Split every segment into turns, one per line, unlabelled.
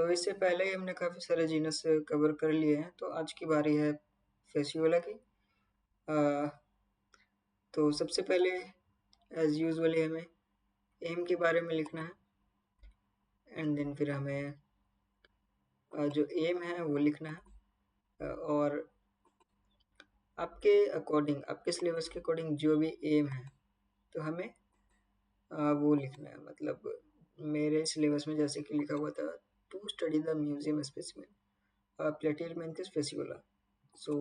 इससे पहले ही हमने काफ़ी सारे जीनस कवर कर लिए हैं, तो आज की बारी है फेसियोला की। अ, तो सबसे पहले एज़ यूजुअली हमें एम के बारे में लिखना है एंड देन फिर हमें जो एम है वो लिखना है। और आपके अकॉर्डिंग, आपके सिलेबस के अकॉर्डिंग जो भी एम है, तो हमें वो लिखना है। मतलब मेरे सिलेबस में जैसे कि लिखा हुआ था, to study the museum specimen Platyhelminthes Fasciola. So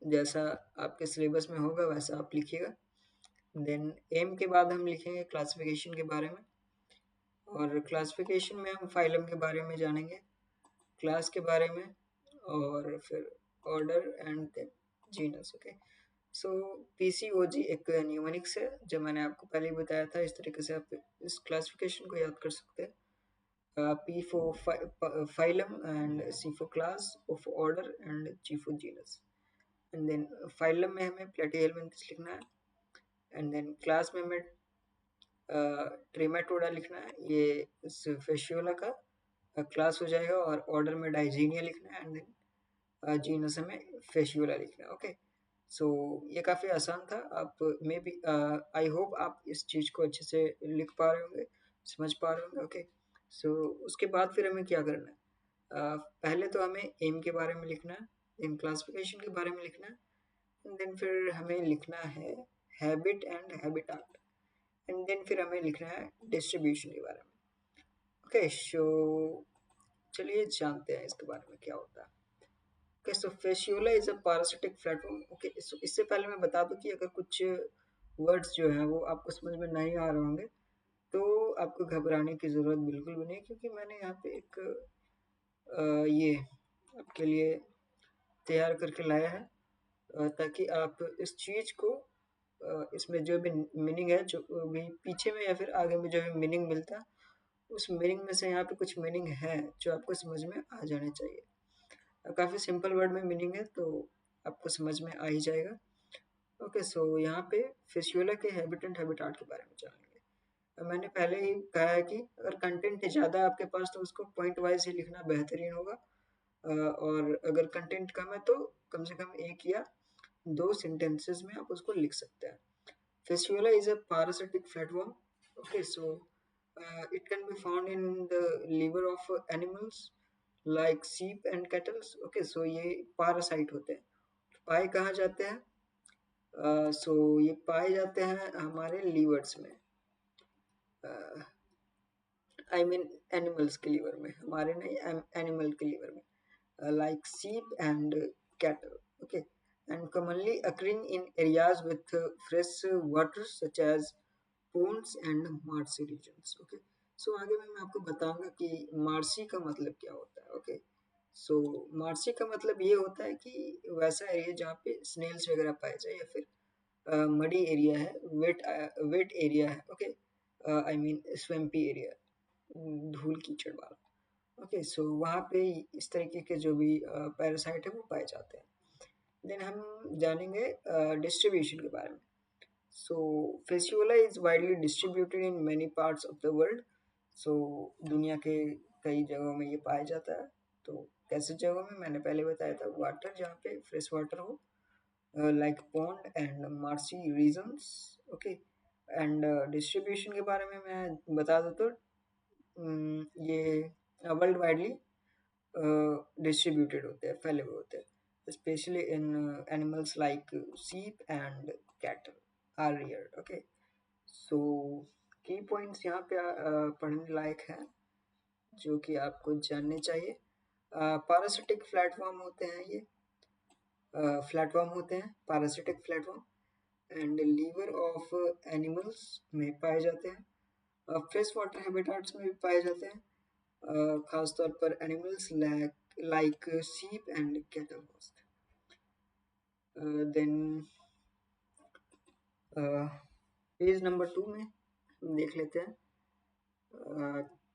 जैसा आपके सिलेबस में होगा वैसा आप लिखिएगा। देन एम के बाद हम लिखेंगे क्लासिफिकेशन के बारे में, और क्लासिफिकेशन में हम फाइलम के बारे में जानेंगे, क्लास के बारे में, और फिर order and then genus. Okay, so PCOG एक न्यूमेरिक्स है जो मैंने आपको पहले ही बताया था। इस तरीके से आप इस क्लासिफिकेशन को याद कर सकते हैं। P for phylum and C for class, O for order and G for genus. And then phylum में हमें Platyhelminthes लिखना है, and then class में हमें ट्रेमेटोडा लिखना है, ये इस फेशियोला का क्लास हो जाएगा, और ऑर्डर में डाइजीनिया लिखना है, एंड देन जीनस में फेशियोला लिखना है। ओके, सो ये काफ़ी आसान था। आप मे बी आई होप आप इस चीज़ को अच्छे से लिख पा रहे होंगे, समझ पा रहे होंगे। ओके, सो उसके बाद फिर हमें क्या करना है? पहले तो हमें एम के बारे में लिखना है, देन क्लासिफिकेशन के बारे में लिखना है, एंड देन फिर हमें लिखना है habit and habitat, and then फिर हमें लिखना है डिस्ट्रीब्यूशन के बारे में। ओके, सो चलिए जानते हैं इसके बारे में क्या होता है। Okay, so Fasciola is a parasitic platform. Okay, so इससे पहले मैं बता दूं कि अगर कुछ वर्ड्स जो हैं वो आपको समझ में नहीं आ रहे होंगे, तो आपको घबराने की ज़रूरत बिल्कुल भी नहीं, क्योंकि मैंने यहाँ पे एक ये आपके लिए तैयार करके लाया है, ताकि आप इस चीज़ को इसमें जो भी मीनिंग है, जो भी पीछे में या फिर आगे में जो भी मीनिंग मिलता है, उस मीनिंग में से यहाँ पे कुछ मीनिंग है जो आपको समझ में आ जाने चाहिए। काफ़ी सिंपल वर्ड में मीनिंग है, तो आपको समझ में आ ही जाएगा। ओके, सो यहाँ पे फेसियोला के हैबिट एंड हैबिटाट के बारे में जानेंगे। मैंने पहले ही कहा है कि अगर कंटेंट ज़्यादा आपके पास तो उसको पॉइंट वाइज ही लिखना बेहतरीन होगा, और अगर कंटेंट कम है तो कम से कम एक या दो सेंटेंसेस में आप उसको लिख सकते हैं। Fasciola is a parasitic flatworm. Okay, so it can be found in the liver of animals like sheep and cattle. Okay, so ये parasite होते हैं। पाए कहाँ जाते हैं? So ये पाए जाते हैं हमारे लीवर्स में, आई मीन एनिमल्स के लीवर में, हमारे नहीं, एनिमल के लीवर में, like sheep and cattle. Okay, and commonly occurring in areas with fresh water such as ponds and marshy regions. Okay, so आगे में मैं आपको बताऊंगा कि मार्सी का मतलब क्या होता है। ओके, सो मार्सी का मतलब ये होता है कि वैसा एरिया जहाँ पे स्नेल्स वगैरह पाए जाए, या फिर मडी एरिया है, वेट एरिया है। Okay, I mean swampy area, धूल कीचड़ वाला। ओके, सो वहाँ पे इस तरीके के जो भी पैरासाइट है वो पाए जाते हैं। देन हम जानेंगे डिस्ट्रीब्यूशन के बारे में। So Fasciola is widely distributed in many parts of the world. So दुनिया के कई जगहों में ये पाया जाता है। तो कैसे जगहों में, मैंने पहले बताया था, वाटर जहाँ पे फ्रेश वाटर हो, like pond and marshy regions. Okay, and distribution के बारे में मैं बता दूँ तो ये वर्ल्ड वाइडली डिस्ट्रीब्यूटेड होते हैं, फैले हुए होते हैं, especially in animals like sheep and cattle are reared. Okay, so key points यहाँ पे पढ़ने लायक है जो कि आपको जानने चाहिए। पैरासिटिक फ्लैटफॉर्म होते हैं, ये फ्लैटफॉर्म होते हैं parasitic flatworm, and liver of animals में पाए जाते हैं, फ्रेश वाटर हैबिटाट्स में भी पाए जाते हैं, खास तौर पर animals like sheep and cattle host. Then page number 2 में हम देख लेते हैं।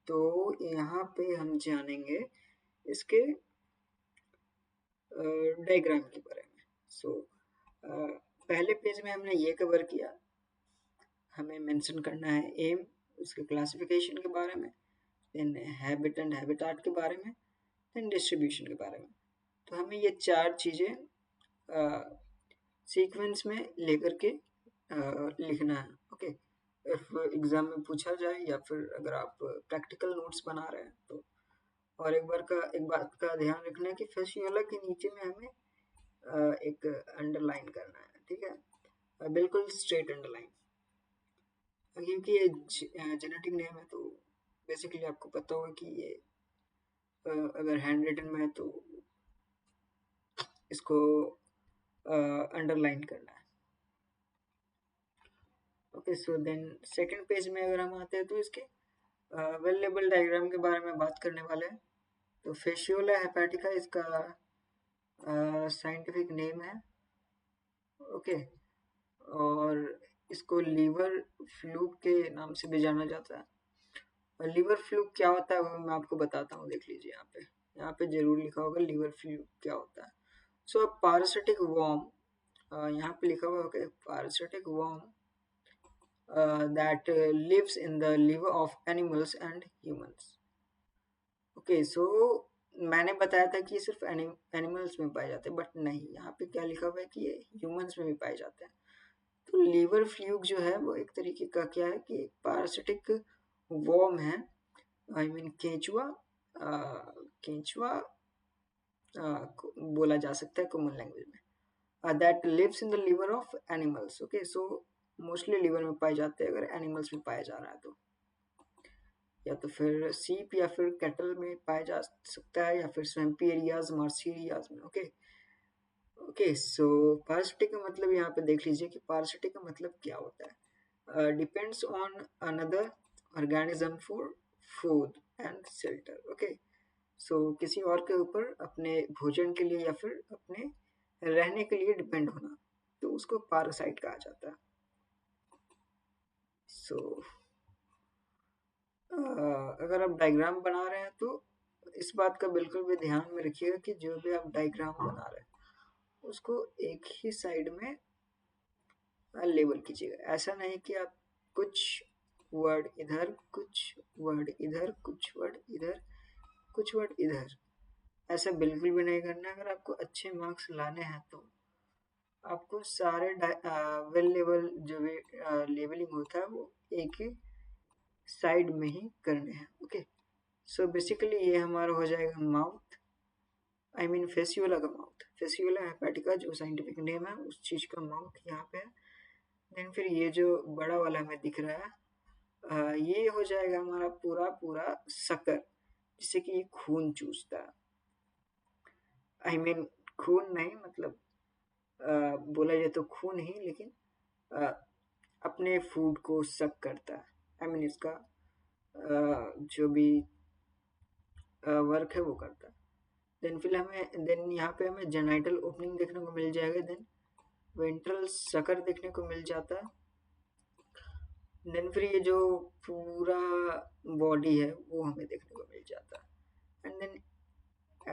तो यहाँ पे हम जानेंगे इसके डायग्राम के बारे में। सो पहले पेज में हमने ये कवर किया, हमें मेंशन करना है एम, उसके क्लासिफिकेशन के बारे में, देन हैबिट एंड हैबिटाट के बारे में, देन डिस्ट्रीब्यूशन के बारे में। तो हमें ये चार चीज़ें सीक्वेंस में लेकर के लिखना है। ओके, इफ एग्जाम में पूछा जाए या फिर अगर आप प्रैक्टिकल नोट्स बना रहे हैं तो। और एक बात का ध्यान रखना है कि फेशियोला के नीचे में हमें एक अंडरलाइन करना है, ठीक है, बिल्कुल स्ट्रेट अंडरलाइन, क्योंकि ये जेनेटिक नेम है तो बेसिकली आपको पता होगा कि ये अगर हैंड रिटन में है तो इसको अंडरलाइन करना है। Okay, so then second page में अगर हम आते हैं तो इसके वेल लेबल डायग्राम के बारे में बात करने वाले हैं। तो फेशियोला हेपाटिका इसका साइंटिफिक नेम है। ओके, और इसको लीवर फ्लूक के नाम से भी जाना जाता है। और लीवर फ्लूक क्या होता है वो मैं आपको बताता हूँ, देख लीजिए यहाँ पे जरूर लिखा होगा लीवर फ्लूक क्या होता है। सो पारासिटिक वॉर्म, यहाँ पे लिखा हुआ होगा parasitic worm that lives in the liver of animals and humans. Okay, so मैंने बताया था कि ये सिर्फ एनिमल्स में पाए जाते हैं, बट नहीं, यहाँ पे क्या लिखा हुआ है कि ये ह्यूमंस में भी पाए जाते हैं। तो लीवर फ्लूक जो है वो एक तरीके का क्या है कि पैरासिटिक वॉर्म है, आई मीन केंचुआ, केंचुआ बोला जा सकता है कॉमन लैंग्वेज में, that lives in the liver of animals. Okay, so mostly liver में पाए जाते हैं अगर एनिमल्स में पाया जा रहा है तो, या तो फिर सीप या फिर कैटल में पाया जा सकता है, या फिर स्वैम्पी एरियाज, मार्सी एरियाज में। ओके, ओके, सो पारासिटिक का मतलब यहाँ पे देख लीजिए कि पारासिटिक का मतलब क्या होता है, depends on another organism for food and shelter. Okay, so किसी और के ऊपर अपने भोजन के लिए या फिर अपने रहने के लिए डिपेंड होना, तो उसको पारासाइट कहा जाता है। सो अगर आप डायग्राम बना रहे हैं तो इस बात का बिल्कुल भी ध्यान में रखिएगा कि जो भी आप डायग्राम बना रहे हैं उसको एक ही साइड में लेबल कीजिएगा। ऐसा नहीं कि आप कुछ वर्ड इधर, कुछ वर्ड इधर, कुछ वर्ड इधर, कुछ वर्ड इधर, ऐसा बिल्कुल भी नहीं करना। अगर आपको अच्छे मार्क्स लाने हैं तो आपको सारे वेल लेवल जो भी लेबलिंग होता है वो एक ही साइड में ही करने हैं। ओके, सो बेसिकली ये हमारा हो जाएगा माउथ, आई मीन फेसियोला का माउथ, फेसियोला हेपाटिका जो साइंटिफिक नेम है उस चीज का माउथ यहाँ पे है। देन फिर ये जो बड़ा वाला हमें दिख रहा है, ये हो जाएगा हमारा पूरा पूरा शक्कर, जिससे कि ये खून चूसता है, आई मीन खून नहीं, मतलब बोला जाए तो खून ही, लेकिन आ, अपने फूड को सक करता है, आई मीन इसका जो भी वर्क है वो करता है। देन यहाँ पे हमें जेनाइटल ओपनिंग देखने को मिल जाएगा, देन वेंट्रल सकर देखने को मिल जाता है। देन फिर ये जो पूरा बॉडी है वो हमें देखने को मिल जाता है, and then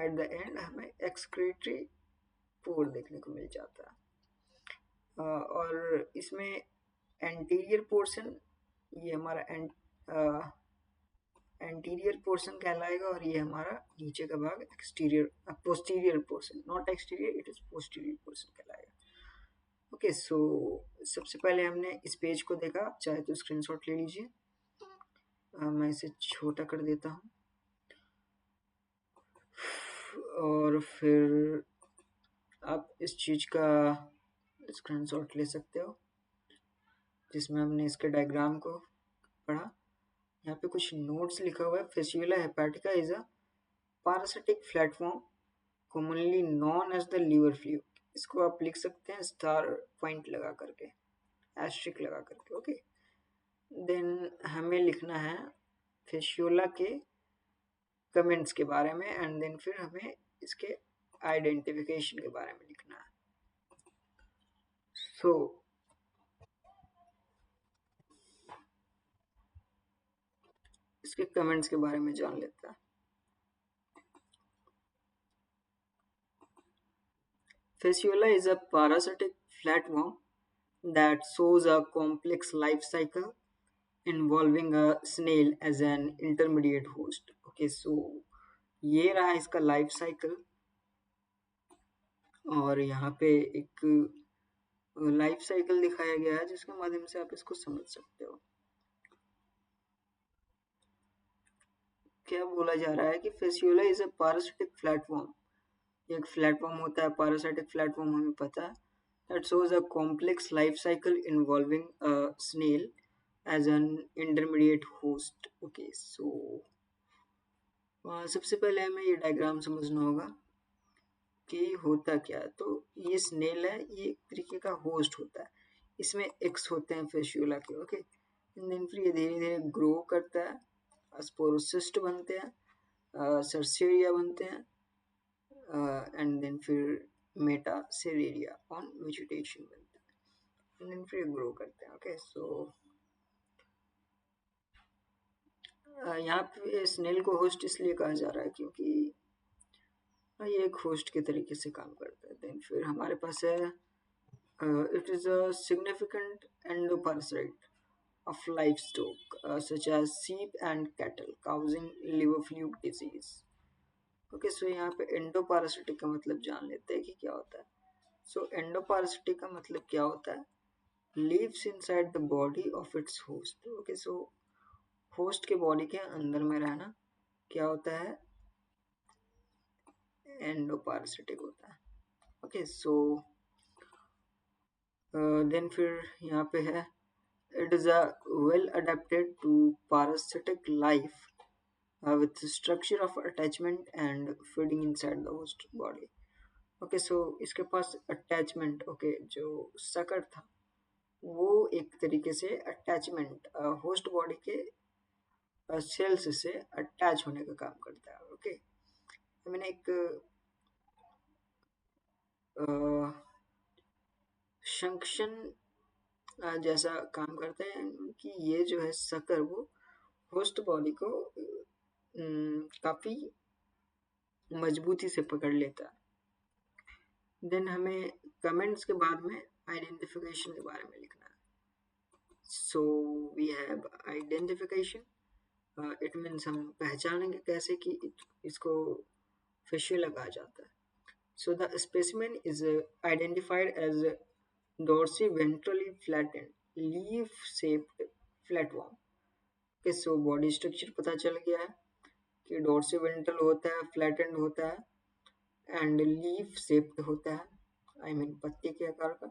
at the end हमें एक्सक्रीटरी पोर देखने को मिल जाता है। और इसमें एंटीरियर पोर्शन, ये हमारा एंटीरियर पोर्शन कहलाएगा, और ये हमारा नीचे का भाग exterior posterior portion, not exterior, it is posterior portion कहलाएगा। ओके, सो सबसे पहले हमने इस पेज को देखा, चाहे तो स्क्रीनशॉट ले लीजिए, मैं इसे छोटा कर देता हूँ, और फिर आप इस चीज का स्क्रीनशॉट ले सकते हो जिसमें हमने इसके डायग्राम को पढ़ा। यहाँ पे कुछ नोट्स लिखा हुआ है, Fasciola hepatica is a parasitic flatworm commonly known as the liver fluke। इसको आप लिख सकते हैं स्टार पॉइंट लगा करके, एस्ट्रिक लगा करके। ओके, देन हमें लिखना है फेशियोला के कमेंट्स के बारे में, एंड देन फिर हमें इसके आइडेंटिफिकेशन के बारे में लिखना है। सो इसके कमेंट्स के बारे में जान लेते हैं। Fasciola is a parasitic flatworm that shows a complex life cycle involving a snail as an intermediate host. Okay, so ये रहा इसका लाइफ साइकिल। और यहाँ पे एक लाइफ साइकिल दिखाया गया है जिसके माध्यम से आप इसको समझ सकते हो। क्या बोला जा रहा है कि Fasciola is a parasitic platform. एक प्लेटफॉर्म होता है parasitic प्लेटफॉर्म, हमें पता है। that shows a complex life cycle involving a snail as an intermediate host. Okay, so सबसे पहले हमें ये डायग्राम समझना होगा कि होता क्या है। तो ये स्नेल है, ये एक तरीके का होस्ट होता है। इसमें एक्स होते हैं फेशियोला के। ओके, देन फिर ये धीरे धीरे ग्रो करता है, स्पोरोसिस्ट बनते हैं, सर्सेरिया बनते हैं, एंड देन फिर मेटासेरेरिया ऑन वेजिटेशन बनता है, एंड देन फिर ग्रो करते हैं। ओके, सो यहाँ पे स्नेल को होस्ट इसलिए कहा जा रहा है क्योंकि ये एक होस्ट के तरीके से काम करता है। देन फिर हमारे पास है it is a significant endoparasite of livestock such as sheep and cattle causing liver fluke disease. Okay, so यहाँ पे एंडोपारासिटिक का मतलब जान लेते हैं कि क्या होता है। सो एंडोपारासिटिक का मतलब क्या होता है, lives inside the body of its host. Okay, so host के बॉडी के अंदर में रहना क्या होता है, एंडोपारासिटिक होता है। ओके, सो देन फिर यहाँ पे है it is a well adapted to parasitic life with the structure of attachment and feeding inside the host body. Okay, so इसके पास अटैचमेंट, ओके, जो सकर था वो एक तरीके से अटैचमेंट होस्ट बॉडी के सेल्स से अटैच होने का काम करता है। ओके, मैंने एक शंक्शन जैसा काम करते हैं कि ये जो है सकर वो होस्ट बॉडी को काफी मजबूती से पकड़ लेता है। देन हमें कमेंट्स के बाद में आइडेंटिफिकेशन के बारे में लिखना है। So we have identification, it means हम पहचानेंगे कैसे कि इसको फिशुला कहा जाता है। So the specimen is identified as dorsiventrally flattened leaf shaped flatworm. Okay, so body structure पता चल गया है कि डोर्सी वेंट्रल होता है, फ्लैटेंड होता है एंड लीफ शेप्ड होता है, आई मीन पत्ते के आकार का।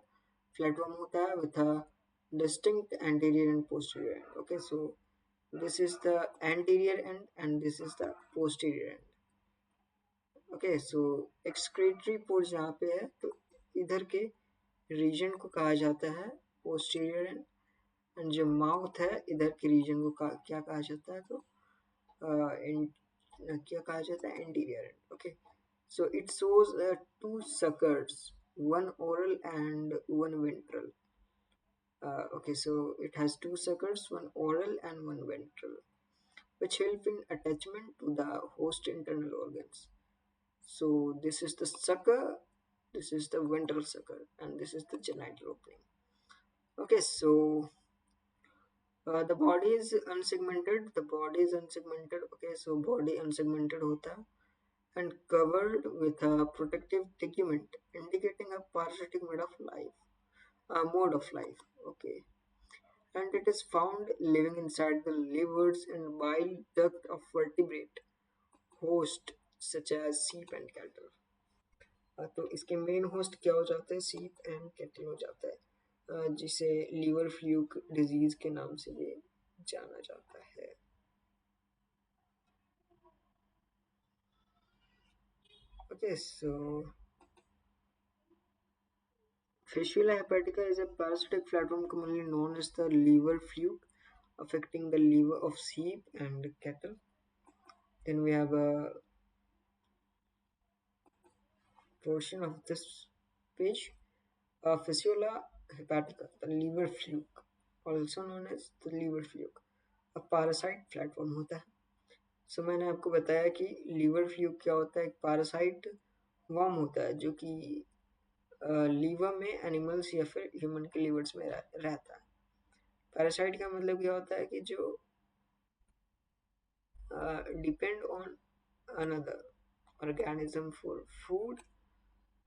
फ्लैटवर्म होता है with a distinct anterior and posterior and. Okay, so this is the anterior and and this is the posterior and. Okay, so excretory pores यहाँ पे है तो इधर के रीजन को कहा जाता है पोस्टीरियर एंड, एंड जो माउथ है इधर के रीजन को क्या कहा जाता है, तो क्या कहा जाता है, anterior and. Okay, so it shows two suckers, one oral and one ventral. Okay, so it has two suckers, one oral and one ventral, which help in attachment to the host internal organs. So this is the sucker, this is the ventral sucker, and this is the genital opening. Okay, so the body is unsegmented. The body is unsegmented. Okay, so body unsegmented होता है and covered with a protective tegument indicating a parasitic mode of life. Okay, and it is found living inside the livers and bile duct of vertebrate host such as sheep and cattle. तो इसके main host क्या हो जाते हैं, sheep and cattle हो जाता है, जिसे लीवर फ्लूक डिजीज के नाम से भी जाना जाता है। Okay, so Fistula hepatica is a parasitic platform commonly known as the liver fluke, affecting the liver of sheep and cattle. Then we have a portion of this page, Fistula hepatica, the liver fluke, also known as the liver fluke, a parasite platform होता है। सो मैंने आपको बताया कि liver fluke क्या होता है, एक पैरासाइट वर्म होता है जो कि लीवर में एनिमल्स या फिर ह्यूमन के लीवर्स में रहता है। पैरासाइट का मतलब क्या होता है कि जो depend on another organism for food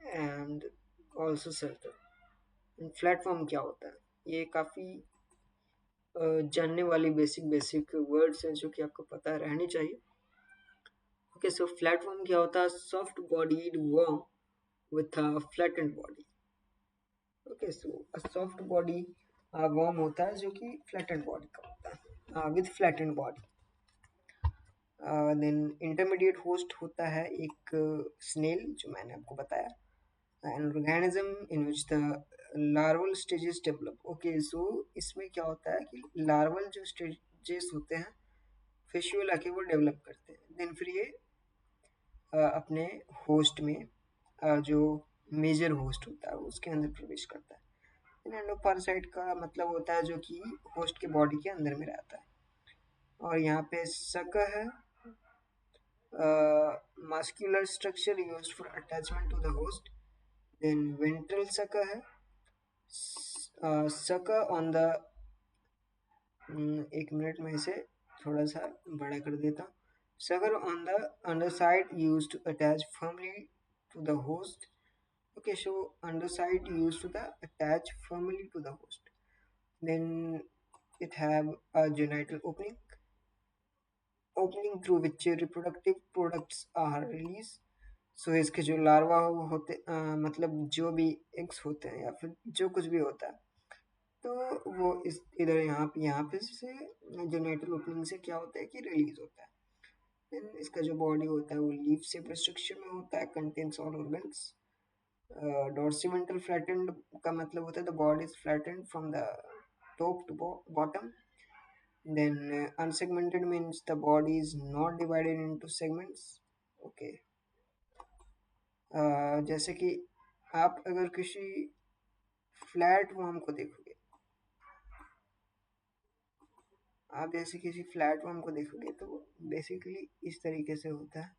and also shelter. Platform क्या होता है, ये काफ़ी जानने वाली बेसिक बेसिक वर्ड्स हैं जो कि आपको पता रहनी चाहिए। ओके, सो प्लेटफॉर्म क्या होता है, soft bodied worm with a flattened body. Okay, so soft body worm होता है जो कि फ्लैटेंड बॉडी का होता है, with flattened body. Then intermediate host होता है एक स्नेल, जो मैंने आपको बताया, an organism in which the larval stages develop। Okay, so इसमें क्या होता है कि लार्वल जो स्टेजेस होते हैं फिशुला के, वो डेवलप करते हैं। देन फिर ये अपने होस्ट में जो मेजर होस्ट होता है उसके अंदर प्रवेश करता है। एंडोपारासाइट का मतलब होता है जो कि होस्ट के बॉडी के अंदर में रहता है। और यहाँ पे सक है, muscular structure used for attachment to the host. Then ventral sucker है, sucker on the, एक मिनट में इसे थोड़ा सा बड़ा कर देता हूँ। sucker on the underside used to attach firmly to the host। Okay, so underside used to the attach firmly to the host। Then it have a genital opening through which reproductive products are released। सो इसके जो larva होते मतलब जो भी eggs होते हैं या फिर जो कुछ भी होता है, तो वो इस इधर यहाँ पे से जेनेटल ओपनिंग से क्या होता है कि रिलीज होता है। देन इसका जो बॉडी होता है वो लीफ शेप स्ट्रक्चर में होता है, contains all organs. Dorsiventral flattened का मतलब होता है the body is flattened from the top to bottom. Then unsegmented means the body is not divided into segments. Okay, जैसे कि आप अगर किसी फ्लैट वर्म को देखोगे, आप जैसे किसी फ्लैट वर्म को देखोगे तो वो बेसिकली इस तरीके से होता है।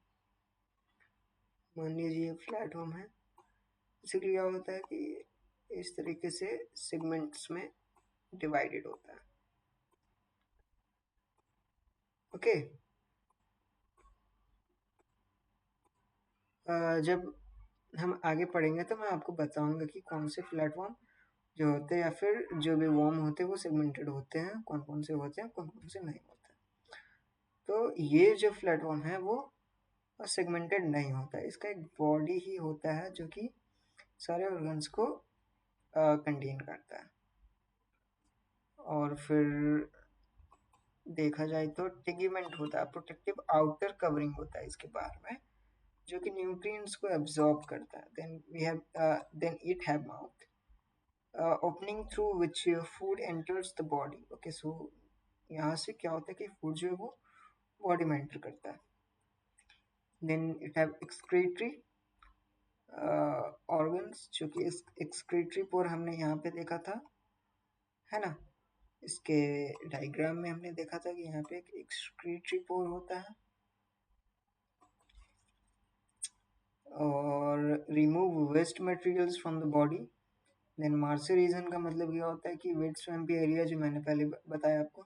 मान लीजिए फ्लैट वर्म है, बेसिकली क्या होता है कि इस तरीके से सेगमेंट्स में डिवाइडेड होता है। ओके, जब हम आगे पढ़ेंगे तो मैं आपको बताऊंगा कि कौन से प्लेटफॉर्म जो होते हैं या फिर जो भी वॉर्म होते हैं वो सेगमेंटेड होते हैं, कौन कौन से होते हैं, कौन कौन से नहीं होते हैं। तो ये जो प्लेटफॉर्म है वो सेगमेंटेड नहीं होता है, इसका एक बॉडी ही होता है जो कि सारे ऑर्गन्स को कंटेन करता है। और फिर देखा जाए तो टिग्यूमेंट होता है, प्रोटेक्टिव आउटर कवरिंग होता है इसके बाहर में, जो कि न्यूट्रिएंट्स को एब्जॉर्ब करता है। Then we have then it have mouth opening through which food enters the body. Okay, so यहाँ से क्या होता है कि फूड जो है वो बॉडी में एंटर करता है। Then it have excretory organs, जो कि एक्सक्रीटरी पोर हमने यहाँ पे देखा था, है ना। इसके डायग्राम में हमने देखा था कि यहाँ पे एक एक्सक्रीटरी पोर होता है। और remove waste materials from the body. Then marshy region का मतलब ये होता है कि वेट स्वैम्पी एरिया, जो मैंने पहले बताया आपको।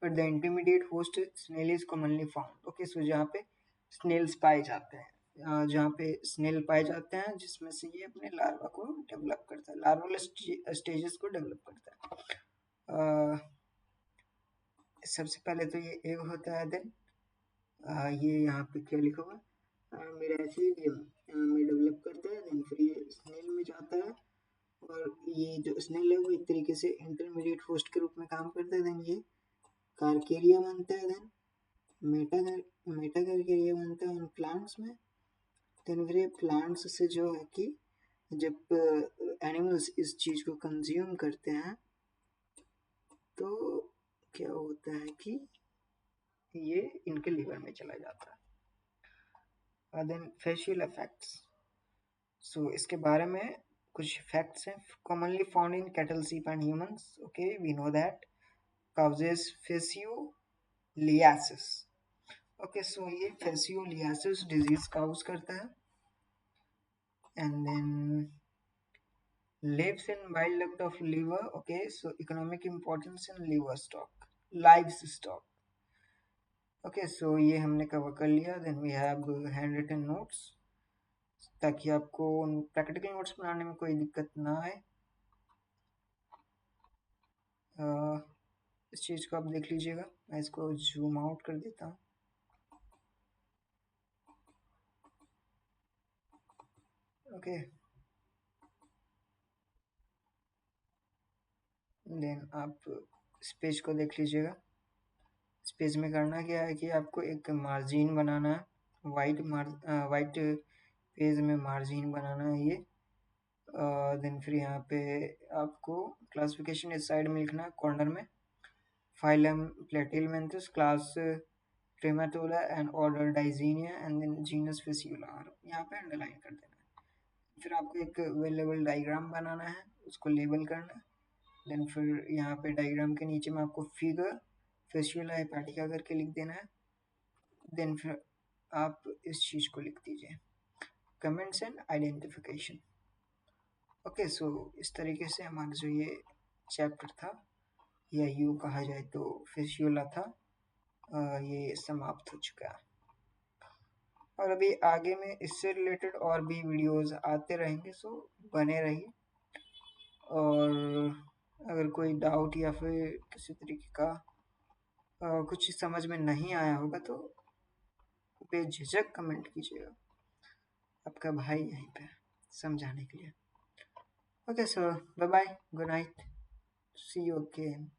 But the intermediate host snail is commonly found. Okay, so जहाँ पे स्नेल्स पाए जाते हैं, जहाँ पे स्नेल पाए जाते हैं जिसमें से ये अपने लार्वा को डेवलप करता है, लार्वल स्टेजेस को डेवलप करता है। सबसे पहले तो ये एग होता है। देन ये यहाँ पे क्या लिखा हुआ है, मेरासिडियम में डेवलप करता है। देन फिर ये स्नेल में जाता है, और ये जो स्नेल है वो एक तरीके से इंटरमीडिएट होस्ट के रूप में काम करता है। देन ये कार्केरिया बनता है। देन मेटा कार्केरिया बनता है उन प्लांट्स में। देन फिर ये प्लांट्स से जो है कि जब एनिमल्स इस चीज़ को कंज्यूम करते हैं तो क्या होता है कि ये इनके लिवर में चला जाता है। देन फेशियल इफेक्ट्स, सो इसके बारे में कुछ फैक्ट्स हैं। Commonly found in cattle, sheep and humans. Okay, we know that causes fascioliasis. Okay, so ये फेसियोलियासिस डिजीज काउज करता है। And then Lives in wild duct of liver. Okay, so economic importance in liver stock, livestock. Okay so ये हमने cover कर लिया. Then we have handwritten notes, ताकि आपको practical notes बनाने में कोई दिक्कत ना आए. इस चीज़ को आप देख लीजिएगा. मैं इसको जूम आउट कर देता हूँ. ओके, देन आप इस पेज को देख लीजिएगा. इस पेज में करना क्या है कि आपको एक मार्जिन बनाना है. वाइट पेज में मार्जिन बनाना है ये. देन फिर यहाँ पे आपको क्लासिफिकेशन इस साइड में लिखना है कॉर्नर में. Phylum Platyhelminthes, class Trematoda and order Digenea and then genus Fasciola. यहाँ पे अंडरलाइन कर देना है. फिर आपको एक वेल लेवल डायग्राम बनाना है, उसको लेबल करना है. देन फिर यहाँ पे डायग्राम के नीचे में आपको फिगर फेसियोला हेपाटिका करके लिख देना है. देन फिर आप इस चीज़ को लिख दीजिए, comments and identification. Okay so इस तरीके से हमारा जो ये चैप्टर था, या यूँ कहा जाए तो फेसियोला था, ये समाप्त हो चुका है. और अभी आगे में इससे रिलेटेड और भी वीडियोस आते रहेंगे, सो बने रहिए. और अगर कोई डाउट या फिर किसी तरीके का कुछ समझ में नहीं आया होगा तो बेझिझक कमेंट कीजिएगा. आपका भाई यहीं पे है समझाने के लिए. Okay sir, bye bye, good night, see you again.